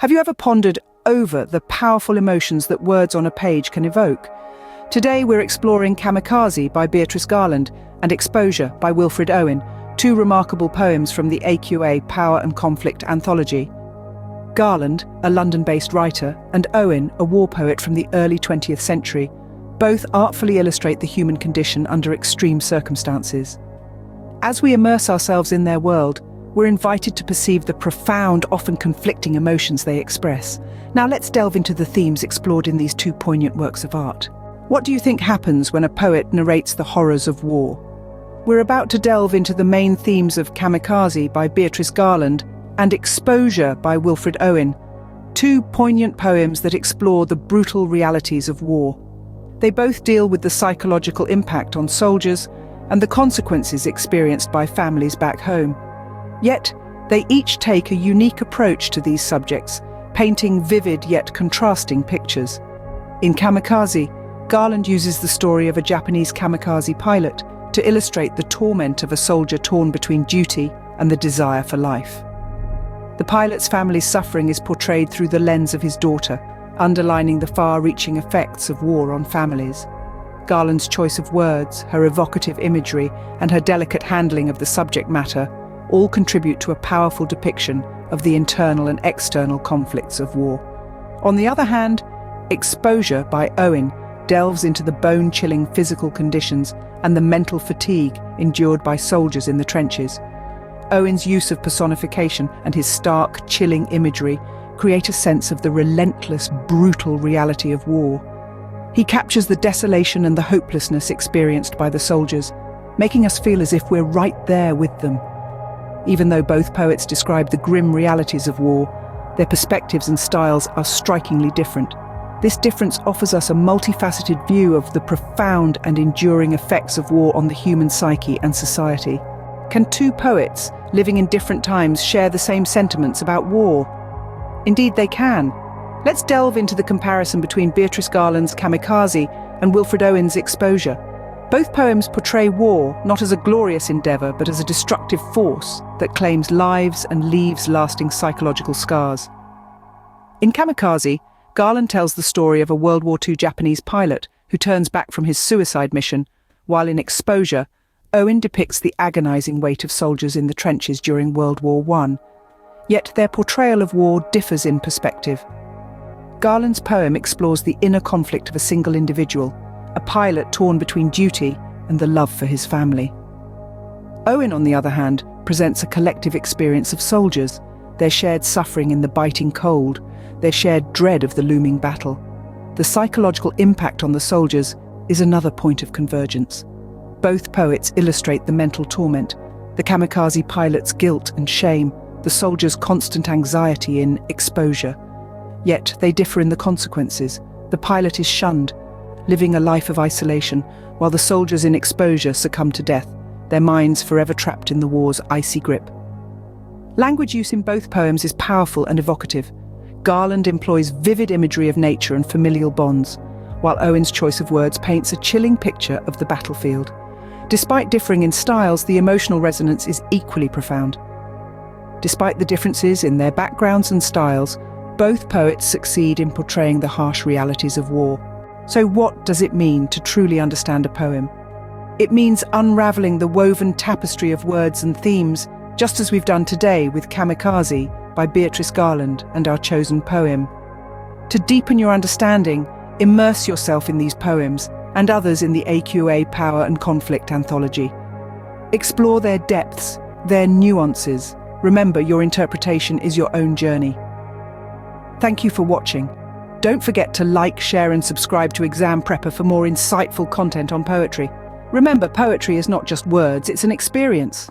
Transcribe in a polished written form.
Have you ever pondered over the powerful emotions that words on a page can evoke? Today we're exploring Kamikaze by Beatrice Garland and Exposure by Wilfred Owen, two remarkable poems from the AQA Power and Conflict anthology. Garland, a London-based writer, and Owen, a war poet from the early 20th century, both artfully illustrate the human condition under extreme circumstances. As we immerse ourselves in their world, we're invited to perceive the profound, often conflicting emotions they express. Now let's delve into the themes explored in these two poignant works of art. What do you think happens when a poet narrates the horrors of war? We're about to delve into the main themes of Kamikaze by Beatrice Garland and Exposure by Wilfred Owen, two poignant poems that explore the brutal realities of war. They both deal with the psychological impact on soldiers and the consequences experienced by families back home. Yet, they each take a unique approach to these subjects, painting vivid yet contrasting pictures. In Kamikaze, Garland uses the story of a Japanese kamikaze pilot to illustrate the torment of a soldier torn between duty and the desire for life. The pilot's family's suffering is portrayed through the lens of his daughter, underlining the far-reaching effects of war on families. Garland's choice of words, her evocative imagery, and her delicate handling of the subject matter all contribute to a powerful depiction of the internal and external conflicts of war. On the other hand, Exposure by Owen delves into the bone-chilling physical conditions and the mental fatigue endured by soldiers in the trenches. Owen's use of personification and his stark, chilling imagery create a sense of the relentless, brutal reality of war. He captures the desolation and the hopelessness experienced by the soldiers, making us feel as if we're right there with them. Even though both poets describe the grim realities of war, their perspectives and styles are strikingly different. This difference offers us a multifaceted view of the profound and enduring effects of war on the human psyche and society. Can two poets, living in different times, share the same sentiments about war? Indeed, they can. Let's delve into the comparison between Beatrice Garland's Kamikaze and Wilfred Owen's Exposure. Both poems portray war not as a glorious endeavour, but as a destructive force that claims lives and leaves lasting psychological scars. In Kamikaze, Garland tells the story of a World War II Japanese pilot who turns back from his suicide mission, while in Exposure, Owen depicts the agonizing weight of soldiers in the trenches during World War I. Yet their portrayal of war differs in perspective. Garland's poem explores the inner conflict of a single individual, a pilot torn between duty and the love for his family. Owen, on the other hand, presents a collective experience of soldiers, their shared suffering in the biting cold, their shared dread of the looming battle. The psychological impact on the soldiers is another point of convergence. Both poets illustrate the mental torment, the kamikaze pilot's guilt and shame, the soldier's constant anxiety in Exposure. Yet they differ in the consequences. The pilot is shunned, living a life of isolation, while the soldiers in Exposure succumb to death, their minds forever trapped in the war's icy grip. Language use in both poems is powerful and evocative. Garland employs vivid imagery of nature and familial bonds, while Owen's choice of words paints a chilling picture of the battlefield. Despite differing in styles, the emotional resonance is equally profound. Despite the differences in their backgrounds and styles, both poets succeed in portraying the harsh realities of war. So what does it mean to truly understand a poem? It means unraveling the woven tapestry of words and themes, just as we've done today with Kamikaze by Beatrice Garland and our chosen poem. To deepen your understanding, immerse yourself in these poems and others in the AQA Power and Conflict anthology. Explore their depths, their nuances. Remember, your interpretation is your own journey. Thank you for watching. Don't forget to like, share and subscribe to Exam Prepper for more insightful content on poetry. Remember, poetry is not just words, it's an experience.